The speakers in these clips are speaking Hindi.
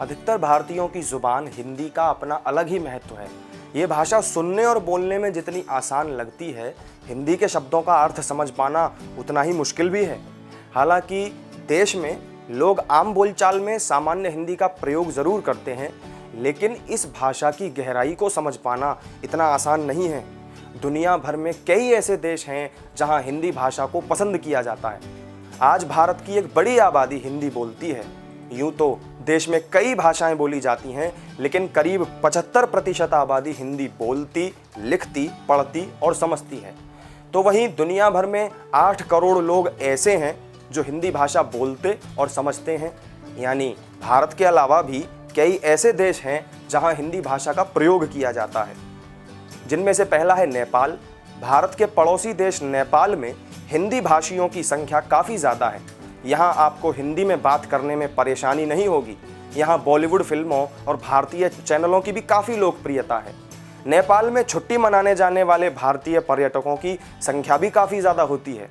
अधिकतर भारतीयों की जुबान हिंदी का अपना अलग ही महत्व है। ये भाषा सुनने और बोलने में जितनी आसान लगती है, हिंदी के शब्दों का अर्थ समझ पाना उतना ही मुश्किल भी है। हालांकि देश में लोग आम बोलचाल में सामान्य हिंदी का प्रयोग ज़रूर करते हैं, लेकिन इस भाषा की गहराई को समझ पाना इतना आसान नहीं है। दुनिया भर में कई ऐसे देश हैं जहां हिंदी भाषा को पसंद किया जाता है। आज भारत की एक बड़ी आबादी हिंदी बोलती है। यूँ तो देश में कई भाषाएं बोली जाती हैं, लेकिन करीब 75% आबादी हिंदी बोलती, लिखती, पढ़ती और समझती है। तो वहीं दुनिया भर में 8 करोड़ लोग ऐसे हैं जो हिंदी भाषा बोलते और समझते हैं। यानी भारत के अलावा भी कई ऐसे देश हैं जहां हिंदी भाषा का प्रयोग किया जाता है, जिनमें से पहला है नेपाल। भारत के पड़ोसी देश नेपाल में हिंदी भाषियों की संख्या काफ़ी ज़्यादा है। यहाँ आपको हिंदी में बात करने में परेशानी नहीं होगी। यहाँ बॉलीवुड फिल्मों और भारतीय चैनलों की भी काफ़ी लोकप्रियता है। नेपाल में छुट्टी मनाने जाने वाले भारतीय पर्यटकों की संख्या भी काफ़ी ज़्यादा होती है।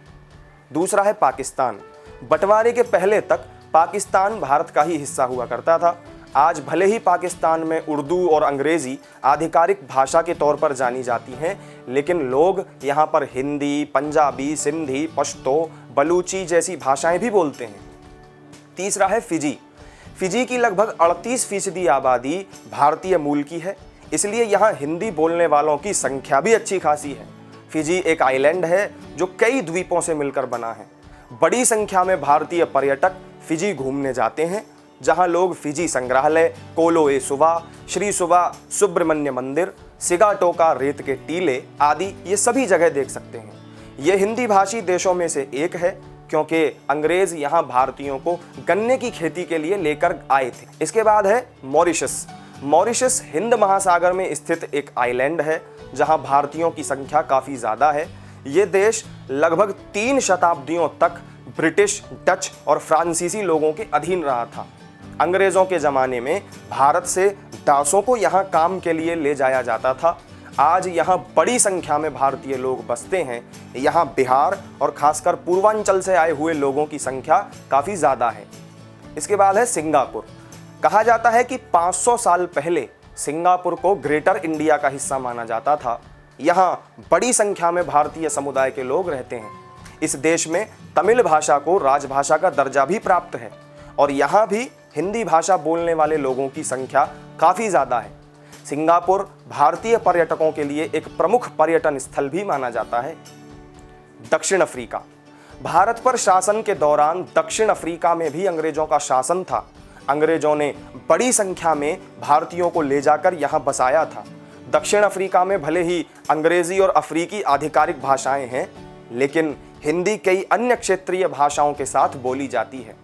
दूसरा है पाकिस्तान। बंटवारे के पहले तक पाकिस्तान भारत का ही हिस्सा हुआ करता था। आज भले ही पाकिस्तान में उर्दू और अंग्रेज़ी आधिकारिक भाषा के तौर पर जानी जाती हैं, लेकिन लोग यहाँ पर हिंदी, पंजाबी, सिंधी, पश्तो, बलूची जैसी भाषाएं भी बोलते हैं। तीसरा है फिजी। फिजी की लगभग 38% आबादी भारतीय मूल की है, इसलिए यहाँ हिंदी बोलने वालों की संख्या भी अच्छी खासी है। फिजी एक आइलैंड है जो कई द्वीपों से मिलकर बना है। बड़ी संख्या में भारतीय पर्यटक फिजी घूमने जाते हैं, जहां लोग फिजी संग्रहालय, कोलोए सुवा, श्री सुवा सुब्रमण्य मंदिर, सिगाटोका रेत के टीले आदि ये सभी जगह देख सकते हैं। ये हिंदी भाषी देशों में से एक है, क्योंकि अंग्रेज यहाँ भारतीयों को गन्ने की खेती के लिए लेकर आए थे। इसके बाद है मॉरिशस। मॉरिशस हिंद महासागर में स्थित एक आइलैंड है, जहां भारतीयों की संख्या काफ़ी ज़्यादा है। ये देश लगभग 3 शताब्दियों तक ब्रिटिश, डच और फ्रांसीसी लोगों के अधीन रहा था। अंग्रेज़ों के ज़माने में भारत से दासों को यहाँ काम के लिए ले जाया जाता था। आज यहाँ बड़ी संख्या में भारतीय लोग बसते हैं। यहाँ बिहार और खासकर पूर्वांचल से आए हुए लोगों की संख्या काफ़ी ज़्यादा है। इसके बाद है सिंगापुर। कहा जाता है कि 500 साल पहले सिंगापुर को ग्रेटर इंडिया का हिस्सा माना जाता था। यहाँ बड़ी संख्या में भारतीय समुदाय के लोग रहते हैं। इस देश में तमिल भाषा को राजभाषा का दर्जा भी प्राप्त है और यहाँ भी हिंदी भाषा बोलने वाले लोगों की संख्या काफ़ी ज़्यादा है। सिंगापुर भारतीय पर्यटकों के लिए एक प्रमुख पर्यटन स्थल भी माना जाता है। दक्षिण अफ्रीका। भारत पर शासन के दौरान दक्षिण अफ्रीका में भी अंग्रेजों का शासन था। अंग्रेजों ने बड़ी संख्या में भारतीयों को ले जाकर यहाँ बसाया था। दक्षिण अफ्रीका में भले ही अंग्रेजी और अफ्रीकी आधिकारिक भाषाएं हैं, लेकिन हिंदी कई अन्य क्षेत्रीय भाषाओं के साथ बोली जाती है।